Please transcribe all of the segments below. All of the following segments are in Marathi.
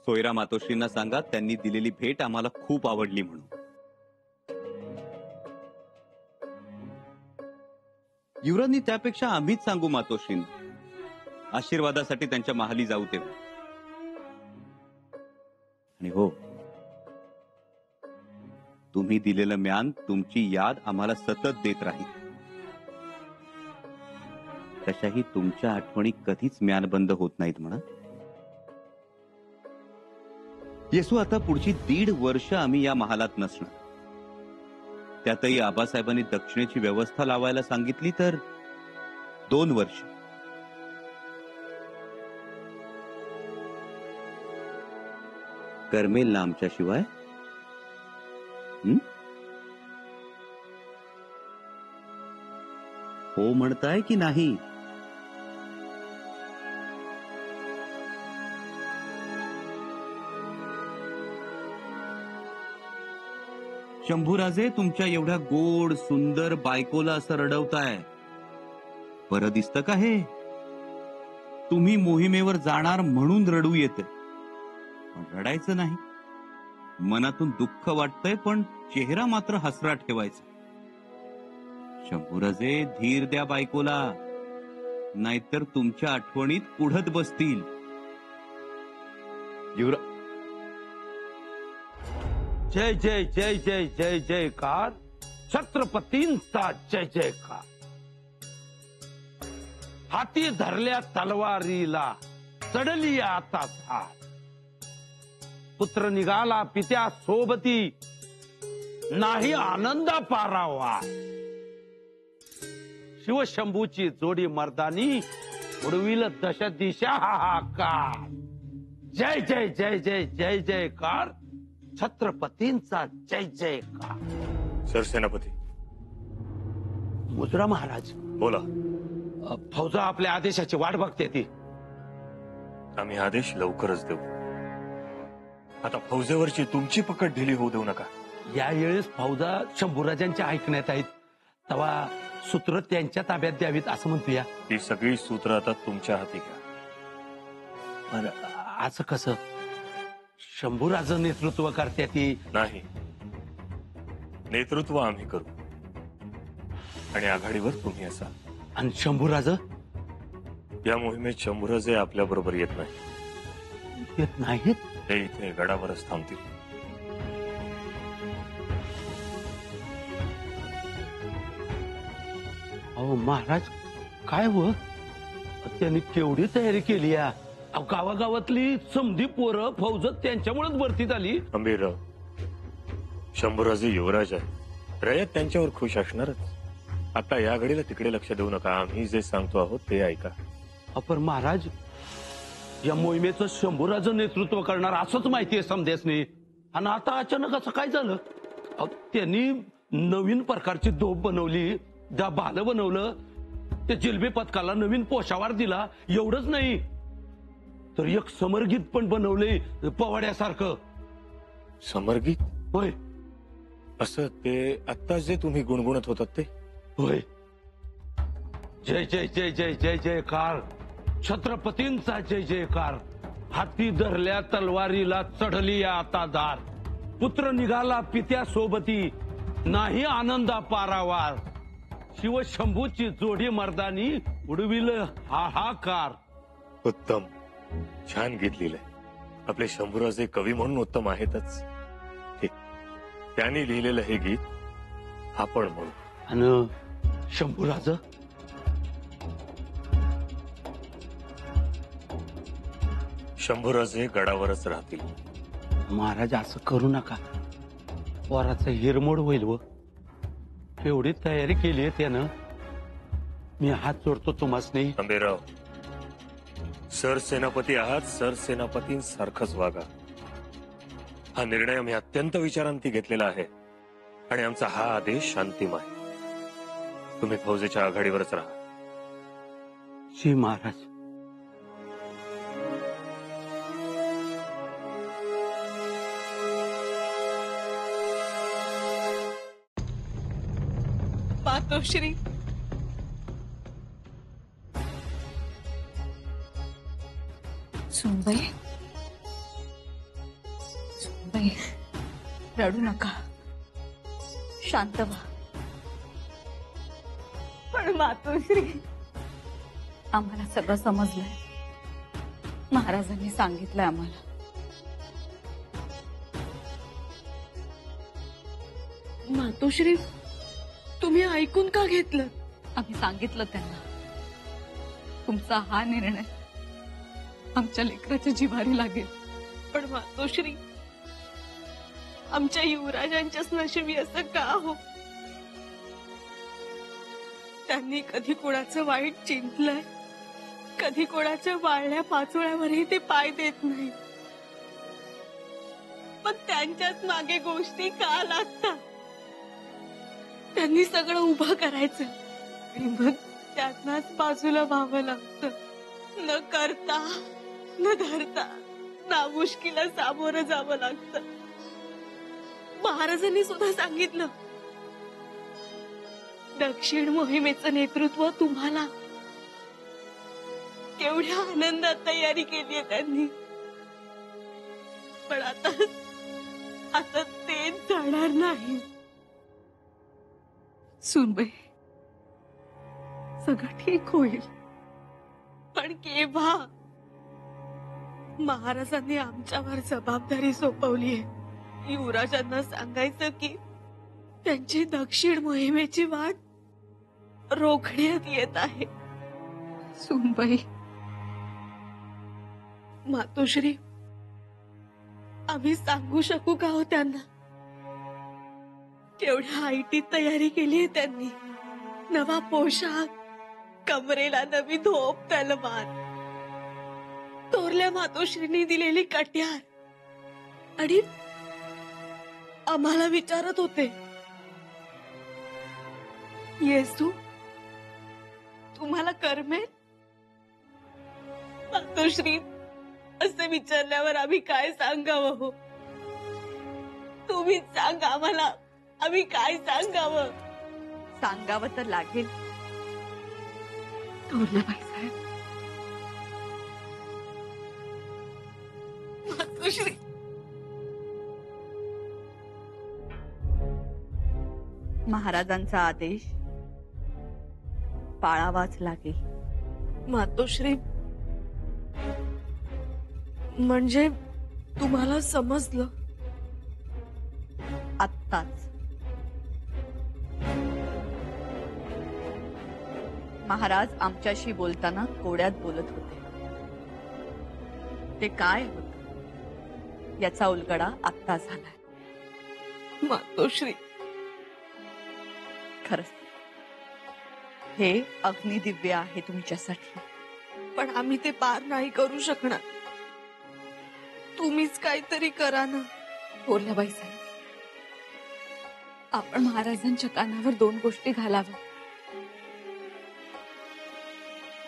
सोयरा मातोश्रींना सांगा त्यांनी दिलेली भेट आम्हाला खूप आवडली म्हणून. युवराजनी त्यापेक्षा आम्हीच सांगू मातोश्रींना, आशीर्वादासाठी त्यांच्या महाली जाऊ तेव्हा. आणि हो, तुम्ही दिलेलं म्यान, तुमची याद आम्हाला सतत देत राहील. तशाही तुमच्या आठवणी कधीच म्यानबंद होत नाहीत म्हणा. येसू, आता पुढची 1.5 वर्ष आम्ही या महालात नसणार. त्यातही आबासाहेबांनी दक्षिणेची व्यवस्था लावायला सांगितली तर 2 वर्ष. करमेल ना आमच्याशिवाय? हो म्हणताय की नाही? शंभूराजे, तुमच्या एवढ्या गोड सुंदर बायकोला असं रडवताय, बरं दिसतं का हे? तुम्ही मोहिमेवर जाणार म्हणून रडू येते, पण रडायचं नाही. मनातून दुःख वाटतंय पण चेहरा मात्र हसरा ठेवायचा. शंभूराजे, धीर द्या बायकोला, नाहीतर तुमच्या आठवणीत उडत बसतील. जय जय जय जय जय जयकार, छत्रपतींचा जय जयकार. हाती धरल्या तलवारीला चढली आता धार. पुत्र निघाला पित्या सोबती, नाही आनंदा पारावा. शिवशंभूची जोडी मर्दानी, उडविल दश दिशा हाहाकार. जय जय जय जय जय जयकार, छत्रपतींचा जय जयकार. सरसेनापती. मुजरा महाराज. बोला. फौजा आपल्या आदेशाची वाट बघते ती. आम्ही आदेश लवकरच देऊ. आता फौजेवरची तुमची पकड ढिली होऊ देऊ नका. यावेळेस फौजा शंभूराजांच्या ऐकण्यात आहेत, तेव्हा सूत्र त्यांच्या ताब्यात द्यावीत असं म्हणतोया. ती सगळी सूत्र आता तुमच्या हाती घ्या. बरं, असं कसं? शंभूराज नेतृत्व करते ती. नाही, नेतृत्व आम्ही करू आणि आघाडीवर तुम्ही असाल. आणि शंभूराज? या मोहिमेत शंभूराजे आपल्या बरोबर येत नाही. येत नाहीत? ते इथे गडावरच थांबतील. अहो महाराज, काय हो, त्यांनी केवढी तयारी केली या. गावागावातली समधी पोरं फौजत त्यांच्यामुळेच भरतीत आली. आंबेराव, शंभूराजे युवराज आहे, रयत त्यांच्यावर खुश असणारच. आता या घडीला तिकडे लक्ष देऊ नका. आम्ही जे सांगतो आहोत ते ऐका. पण महाराज, या मोहिमेचं शंभूराज नेतृत्व करणार असंच माहिती आहे समदेसनी. आणि आता अचानक असं काय झालं? त्यांनी नवीन प्रकारची तोफ बनवली, त्या भालं बनवलं, त्या जिलबी पथकाला नवीन पोशावार दिला. एवढंच नाही तर एक समरगीत पण बनवले पवाड्यासारखं. समरगीत? होय. असं ते आत्ता जे तुम्ही गुणगुणत होतात ते? होय. जय जय जय जय जय जयकार, छत्रपतींचा जय जयकार. हाती धरल्या तलवारीला चढली आता धार. पुत्र निघाला पित्या सोबती, नाही आनंदा पारावार. शिवशंभूची जोडी मर्दानी, उडविल हाहाकार. उत्तम, छान गीत लिहिलंय. आपले शंभूराजे कवी म्हणून उत्तम आहेतच. त्यांनी लिहिलेलं हे गीत आपण म्हणू. आणि शंभूराज? शंभूराजे गडावरच राहतील. महाराज, असं करू नका, पोराचा हिरमोड होईल. व एवढी तयारी केली आहे त्यानं. मी हात जोडतो तुम्हासनी. आंबेराव, सरसेनापती आहात, सरसेनापतींसारखंच वागा. हा निर्णय आम्ही अत्यंत विचारांती घेतलेला आहे आणि आमचा हा आदेश अंतिम आहे. तुम्ही फौजेच्या आघाडीवरच राहा. जी महाराज. मातोश्री, सुनबाई, रडू नका, शांत व्हा. पण मातोश्री, आम्हाला सगळं समजलंय. महाराजांनी सांगितलंय आम्हाला. मातोश्री, तुम्ही ऐकून का घेतलं? आम्ही सांगितलं त्यांना, तुमचा हा निर्णय आमच्या लेकराच्या जिव्हारी लागेल. पण मातोश्री, आमच्या युवराजांच्याच नशिबी असं का हो? त्यांनी कधी कोणाचं वाईट चिंतलंय, कधी कोणाच्या वाळल्या पाचोळ्यावरही ते पाय देत नाही. पण त्यांच्याच मागे गोष्टी का लागतात? त्यांनी सगळं उभं करायचं आणि मग त्यांनाच बाजूला व्हावं लागतं. न करता, न धरता, ना मुश्किला सामोरं जावं लागतं. महाराजांनी सुद्धा सांगितलं, दक्षिण मोहिमेचं नेतृत्व तुम्हाला. केवढ्या आनंदात तयारी केलीये त्यांनी. पण आता तेच जाणार नाही. सुनबाई, सगळं ठीक होईल, पण केव्हा? महाराजांनी आमच्यावर जबाबदारी सोपवलीये. युवराजांना सांगायचं की त्यांची दक्षिण मोहिमेची वाट रोखण्यात येत आहे. सुनबाई, मातोश्री, आम्ही सांगू शकू का हो त्यांना? केवढ्या आयटीत तयारी केली त्यांनी. नवा पोशाख, कमरेला नवी धोप तलवार, थोरल्या मातोश्रींनी दिलेली कट्यार. आणि आम्हाला विचारत होते, येसू तुम्हाला करमेल? मातोश्री, असं विचारल्यावर आम्ही काय सांगावं हो? तुम्हीच सांगा आम्हाला, आम्ही काय सांगावं? सांगावं तर लागेल. थोरल्याबाई साहेब, मातोश्री, महाराजांचा आदेश पाळावाच लागेल. मातोश्री, म्हणजे तुम्हाला समजलं? आत्ताच महाराज आमच्याशी बोलताना कोड्यात बोलत होते. ते काय होत याचा उलगडा आत्ता झालाय. मातोश्री, खरंच हे अग्निदिव्य आहे तुमच्यासाठी. पण आम्ही ते पार नाही करू शकणार. तुम्हीच काहीतरी करा ना. थोरल्याबाई साहेब, आपण महाराजांच्या कानावर 2 गोष्टी घालाव्या.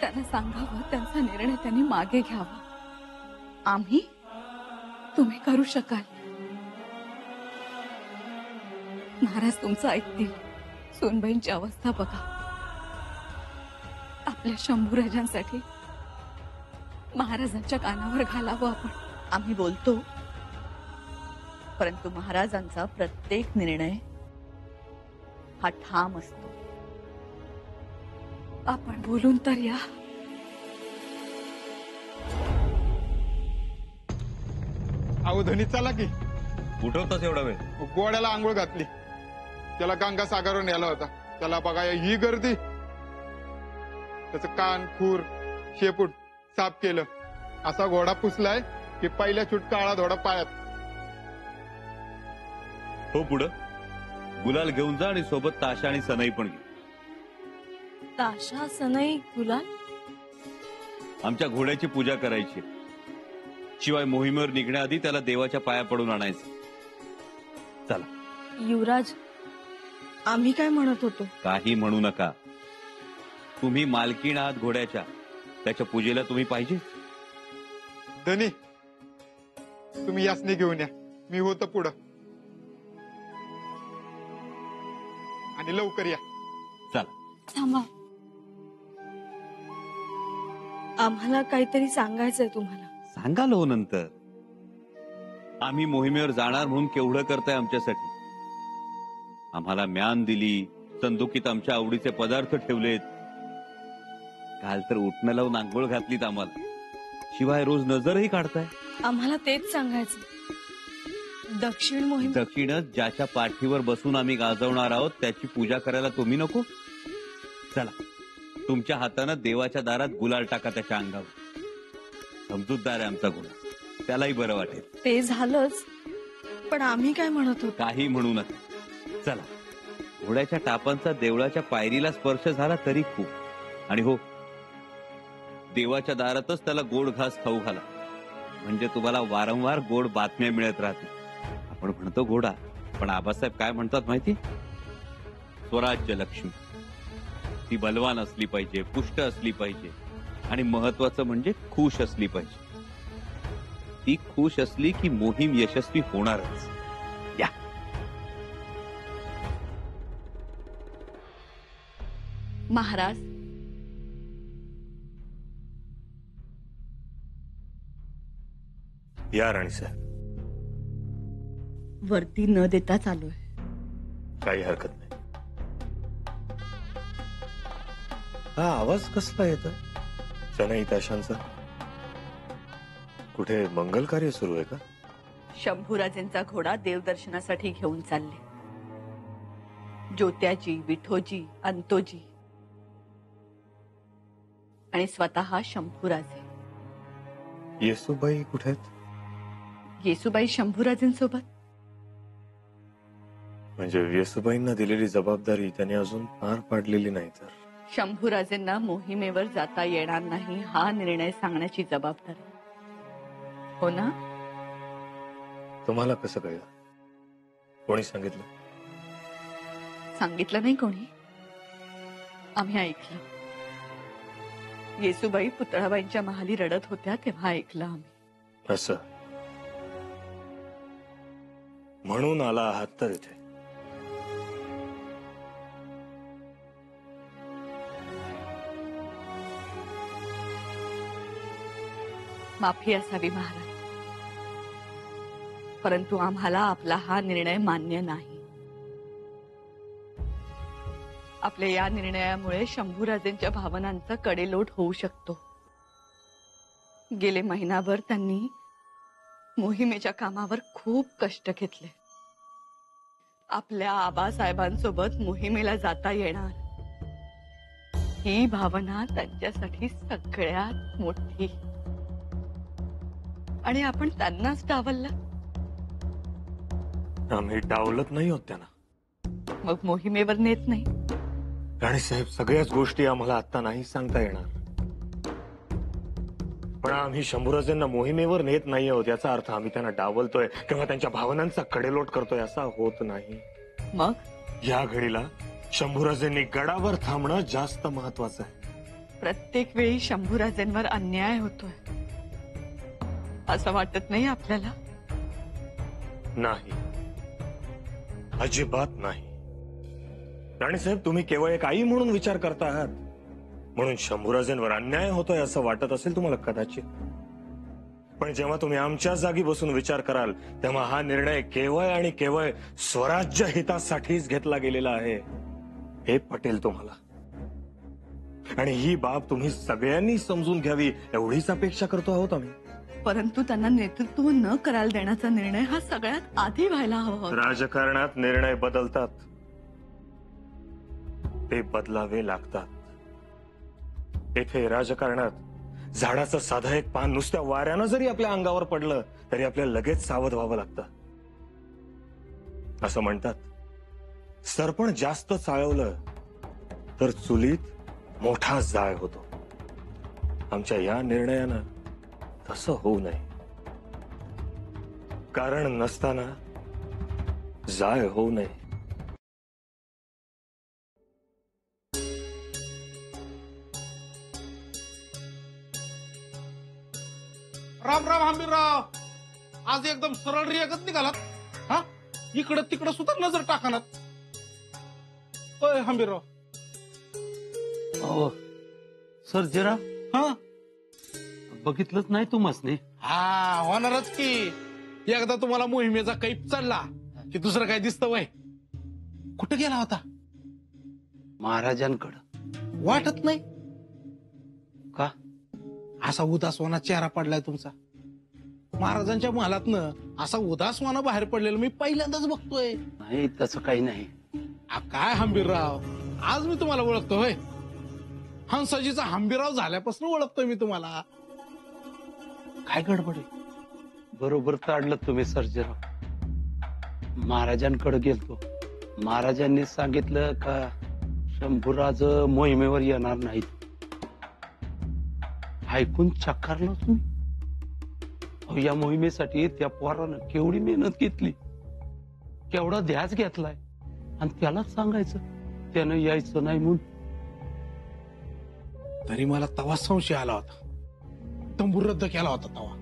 त्यांना सांगावं त्यांचा निर्णय त्यांनी मागे घ्यावा. आम्ही, तुम्ही करू शकाल. महाराज तुमचं ऐकतील. सोनबाईंची अवस्था बघा. आपल्या शंभूराजांसाठी महाराजांच्या कानावर घालावं आपण. आम्ही बोलतो, परंतु महाराजांचा प्रत्येक निर्णय हा ठाम असतो. आपण बोलून तर या. अहो धनी, चला की. उठवताच एवढा वेळ? गोड्याला आंघोळ घातली, त्याला गंगासागरवर नेला होता. त्याला बघा ही गर्दी. त्याचं कान, खूर, शेपूट साफ केलं. असा घोडा पुसलाय की पहिल्या चूट काळा धोडा पायात. हो, पुढं गुलाल घेऊन जा आणि सोबत ताशा आणि सनई पण घे. ताशा, सनई, गुलाल? आमच्या घोड्याची पूजा करायची. शिवाय मोहिमेवर निघण्याआधी त्याला देवाच्या पाया पडून आणायचं. चला. युवराज, आम्ही काय म्हणत होतो? काही म्हणू नका. तुम्ही मालकीण आहात घोड्याच्या. त्याच्या पूजेला तुम्ही पाहिजे. धनी, तुम्ही यासने घेऊन या. मी होतो पुढं. आणि लवकर या. चला. थांबा. आम्हाला काहीतरी सांगायचंय तुम्हाला. सांगाल हो नंतर. आम्ही मोहिमेवर जाणार म्हणून केवढं करताय आमच्यासाठी. आम्हाला म्यान दिली, संदुकीत आमच्या आवडीचे पदार्थ ठेवलेत, काल तर उठणं लावून आंघोळ घातलीत आम्हाला, शिवाय रोज नजरही काढताय. आम्हाला तेच सांगायचं. दक्षिण मोहीम दक्षिणच ज्याच्या पाठीवर बसून आम्ही गाजवणार आहोत त्याची पूजा करायला तुम्ही नको. चला, तुमच्या हातानं देवाच्या दारात गुलाल टाका त्याच्या अंगावर. समजूतदार आहे आमचा गुन्हा, त्यालाही बरं वाटेल. ते झालंच, पण आम्ही काय म्हणत होतो? काही म्हणू नका. चला, घोड्याच्या टापांचा देवळाच्या पायरीला स्पर्श झाला तरी खूप. आणि हो, देवाच्या दारातच त्याला गोड घास खाऊ घाला, म्हणजे तुम्हाला वारंवार गोड बातम्या मिळत राहतील. आपण म्हणतो घोडा, पण आबासाहेब काय म्हणतात माहिती? स्वराज्य लक्ष्मी. ती बलवान असली पाहिजे, पुष्ट असली पाहिजे, आणि महत्वाचं म्हणजे खुश असली पाहिजे. ती खुश असली की मोहीम यशस्वी होणारच. या. महाराज, या राणीसाहेब, वर्दी न देता चालूय. काही हरकत नाही. हा आवाज कसला येतोय? सनई ताशांचा. कुठे मंगल कार्य सुरू आहे का? शंभूराजेंचा घोडा देवदर्शनासाठी घेऊन चालले. ज्योत्याजी, विठोजी, अंतोजी आणि स्वतः शंभूराजे. येसूबाई कुठे आहेत? येसूबाई शंभूराजेंसोबत. म्हणजे येसूबाईंना दिलेली जबाबदारी त्यांनी अजून पार पाडलेली नाही तर? शंभूराजेंना मोहिमेवर जाता येणार नाही हा निर्णय सांगण्याची जबाबदारी. हो ना? तुम्हाला कसं कळलं? कोणी सांगितलं? सांगितलं नाही कोणी, आम्ही ऐकलं. येसूबाई पुतळाबाईंच्या महाली रडत होत्या तेव्हा ऐकलं आम्ही. असं म्हणून आला आहात तर इथे? माफी असावी महाराज, परंतु आम्हाला आपला हा निर्णय मान्य नाही. आपल्या या निर्णयामुळे शंभूराजेंच्या भावनांचा कडेलोट होऊ शकतो. गेले महिनाभर त्यांनी मोहिमेच्या कामावर खूप कष्ट घेतले. आपल्या आबासाहेबांसोबत मोहिमेला जाता येणार ही भावना त्यांच्यासाठी सगळ्यात मोठी. आणि आपण त्यांनाच डावललं. आम्ही डावलत नाही होत त्यांना. मग मोहिमेवर नेत नाही. राणीसाहेब, सगळ्याच गोष्टी आम्हाला आता नाही सांगता येणार, पण आम्ही शंभूराजेंना मोहिमेवर नेत नाही आहोत याचा अर्थ आम्ही त्यांना डावलतोय किंवा त्यांच्या भावनांचा कडेलोट करतोय असा होत नाही. मग या घडीला शंभूराजेंनी गडावर थांबणं जास्त महत्वाचं आहे. प्रत्येक वेळी शंभूराजेंवर अन्याय होतोय असं वाटत नाही आपल्याला? नाही, अजिबात नाही. राणीसाहेब, तुम्ही केवळ एक आई म्हणून विचार करता आहात म्हणून शंभूराजेंवर अन्याय होतोय असं वाटत असेल तुम्हाला कदाचित. पण जेव्हा तुम्ही आमच्या जागी बसून विचार कराल तेव्हा हा निर्णय केवळ आणि केवळ स्वराज्य हितासाठीच घेतला गेलेला आहे हे पटेल तुम्हाला. आणि ही बाब तुम्ही सगळ्यांनी समजून घ्यावी एवढीच अपेक्षा करतो आहोत आम्ही. परंतु त्यांना नेतृत्व न करायला देण्याचा निर्णय हा सगळ्यात आधी व्हायला हवा होता. राजकारणात निर्णय बदलतात, ते बदलावे लागतात. येथे राजकारणात झाडाचं साधं एक पान नुसत्या वाऱ्यानं जरी आपल्या अंगावर पडलं तरी आपल्याला लगेच सावध व्हावं लागतं. असं म्हणतात, सरपण जास्त चाळवलं तर चुलीत मोठा जाळ होतो. आमच्या या निर्णयानं तसं होऊ नये. कारण नसताना जाळ होऊ नये. राम राम हंबीरराव, आज एकदम सरळ रियागत निघालात. हा, इकडं तिकडं सुद्धा नजर टाकणार. होय हंबीरराव. सर जरा हा बघितलंच नाही तुम्हाला? हा, होणारच की. एकदा तुम्हाला मोहिमेचा कैप चढला की दुसरं काय दिसतं वय? कुठं गेला होता? महाराजांकडं. वाटत नाही का? असा उदासवाना चेहरा पडलाय तुमचा. महाराजांच्या महालातनं असा उदासवाना बाहेर पडलेला मी पहिल्यांदाच बघतोय. नाही तसं काही नाही. काय हंबीरराव, आज मी तुम्हाला ओळखतो होय. हंसाजीचा हंबीरराव झाल्यापासून ओळखतोय मी तुम्हाला. काय गडबड आहे? बरोबर काढलं तुम्ही सर्जेराव. महाराजांकडे गेलतो. महाराजांनी सांगितलं का शंभूराज मोहिमेवर येणार नाहीत. ऐकून चक्कारलो तुम्ही. अहो, या मोहिमेसाठी त्या पोरानं केवढी मेहनत घेतली, केवढा ध्यास घेतलाय, आणि त्यालाच सांगायचं त्यानं यायचं नाही म्हणून. तरी मला तवा संशय आला होता. तंबू रद्द केला होता तवा.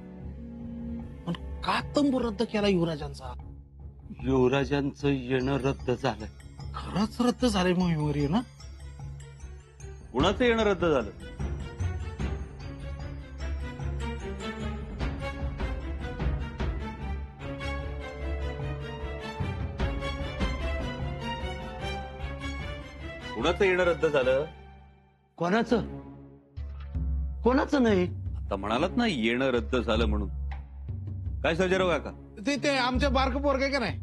पण का तंबू रद्द केला युवराजांचा? युवराजांचं येणं रद्द झालं. खरंच रद्द झालंय मोहिमेवर येणं? कुणाचं येणं रद्द झालं? कुणाचं येणं रद्द झालं? कोणाचं? कोणाचं नाही. आता म्हणालात ना येणं रद्द झालं म्हणून. काय सर्जेराव काका? ते आमच्या बारक पोरग का नाही,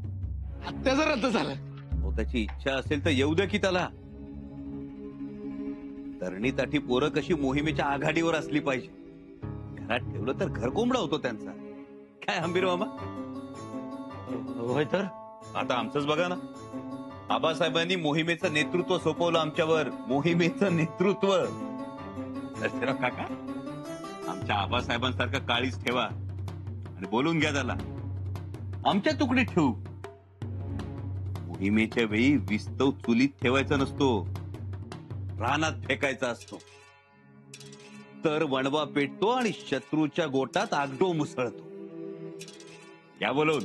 त्याचं रद्द झालं. हो, त्याची इच्छा असेल तर येऊ द्या की त्याला. तरणीताठी पोरं कशी मोहिमेच्या आघाडीवर असली पाहिजे. घरात ठेवलं तर घर कोंबडा होतो त्यांचा. काय हंबीर मामा? होय तर. आता आमचंच बघा ना. आबासाहेबांनी मोहिमेचं नेतृत्व सोपवलं आमच्यावर. मोहिमेचं नेतृत्व. सर्जेराव काका, आमच्या आबासाहेबांसारखं काळीच ठेवा आणि बोलून घ्या त्याला. आमच्या तुकडीत ठेवू. मोहिमेच्या वेळी विस्तव चुलीत ठेवायचा नसतो, रानात फेकायचा असतो. तर वणवा पेटतो आणि शत्रूच्या गोटात आगडो मुसळतो. या बोलून.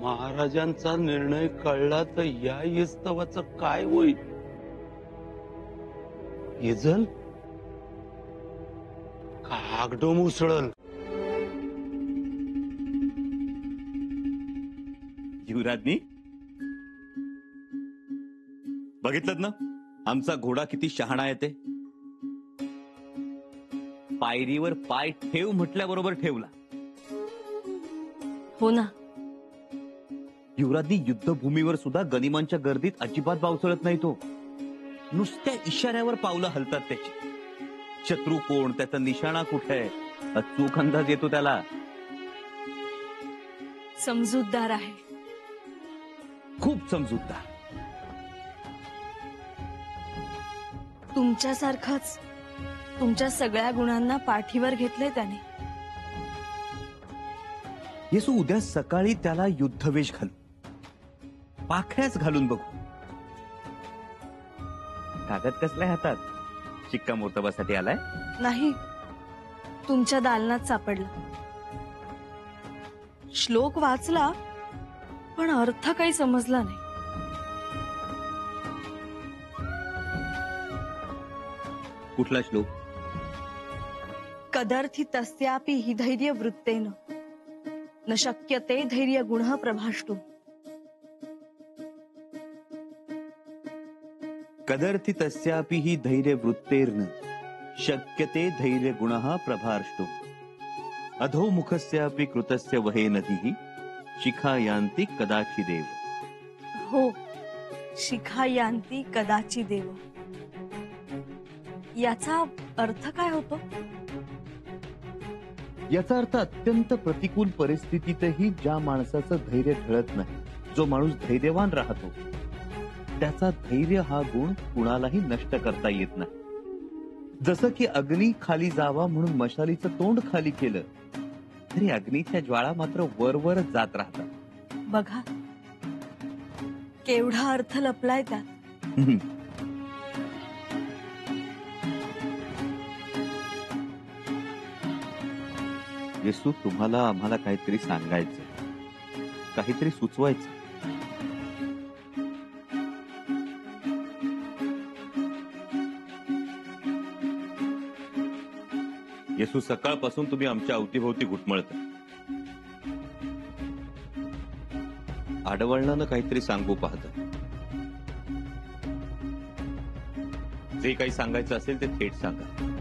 महाराजांचा निर्णय कळला तर या येस्तवाचं काय होईल? इजल कागडो मुसळल. युवराजनी बघितलं ना आमचा घोडा किती शहाणा आहे ते. पायरीवर पाय ठेव म्हटल्याबरोबर ठेवला. हो ना. युवराजनी युद्धभूमीवर सुद्धा गनिमांच्या गर्दीत अजिबात बावचळत नाही तो. नुसत्या इशाऱ्यावर पावलं हलतात त्याची. शत्रू कोण, त्याचा निशाणा कुठे आहे, अचूक अंदाज येतो त्याला. समजूतदार आहे. खूप समजूतदार. तुमच्यासारखंच तुमच्या सगळ्या गुणांना पाठीवर घेतले त्याने. येसू उद्या सकाळी त्याला युद्धवेश घालू, पाखऱ्याच घालून बघू. कागद कसलाय हातात? शिक्कामोर्तबासाठी आलाय? नाही, तुमच्या दालनात सापडला. श्लोक वाचला पण अर्थ काही समजला नाही. कुठला श्लोक? कदर्थी तस्यापि हि धैर्य वृत्तेन न शक्यते धैर्य गुणः प्रभाष्टु. कदर्थी तस्यापि हि धैर्य वृत्तेर्न शक्यते धैर्य गुणः प्रभार्ष्टो. अधोमुखस्यापि कृतस्य वहे नदीः शिखायान्ति कदाचिदेव. हो, शिखायांती कदाचि देव. याचा अर्थ काय होतो? याचा अर्थ अत्यंत प्रतिकूल परिस्थितीतही ज्या माणसाचं धैर्य ढळत नाही, जो माणूस धैर्यवान राहतो, त्याचा धैर्य हा गुण कुणालाही नष्ट करता येत नाही. जसं की अग्नी खाली जावा म्हणून मशालीचं तोंड खाली केलं तरी अग्नीच्या ज्वाळा मात्र वरवरच जात राहतात. बघा केवढा अर्थ लपलाय त्यात. येसू, तुम्हाला आम्हाला काहीतरी सांगायचं, काहीतरी सुचवायचं. येसू सकाळपासून तुम्ही आमच्या अवतीभोवती घुटमळता. आडवळणानं काहीतरी सांगू पाहता. जे काही सांगायचं असेल ते थेट सांगा.